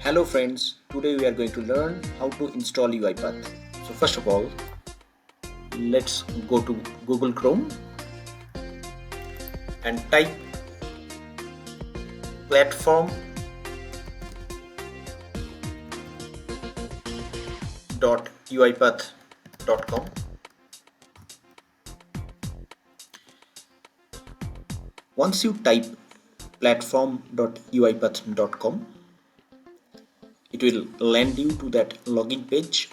Hello friends, today we are going to learn how to install UiPath. So first of all, let's go to Google Chrome and type platform.uipath.com. Once you type platform.uipath.com, it will land you to that login page.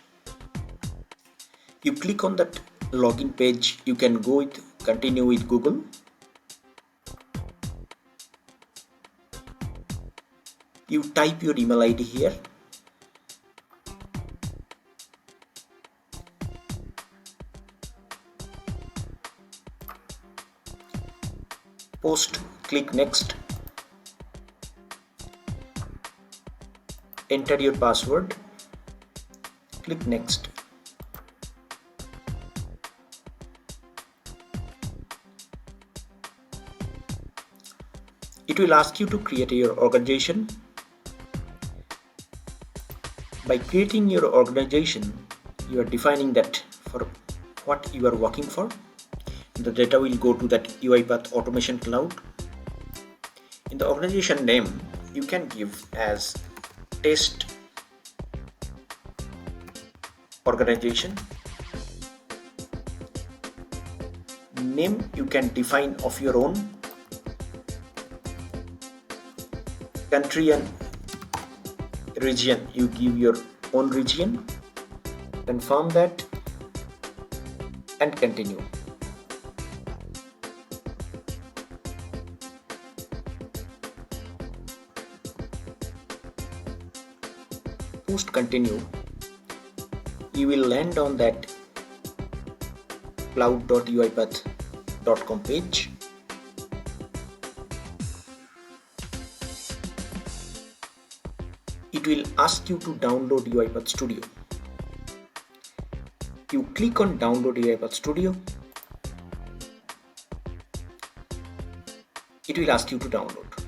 You click on that login page, you can go with continue with Google. You type your email ID here. Post, click next. Enter your password. Click next. It will ask you to create your organization. By creating your organization, you are defining that for what you are working for. The data will go to that UiPath Automation Cloud. In the organization name, you can give as test organization. Name you can define of your own. Country and region, you give your own region. Confirm that and continue. Post continue, you will land on that cloud.uipath.com page. It will ask you to download UiPath Studio. You click on download UiPath Studio. It will ask you to download.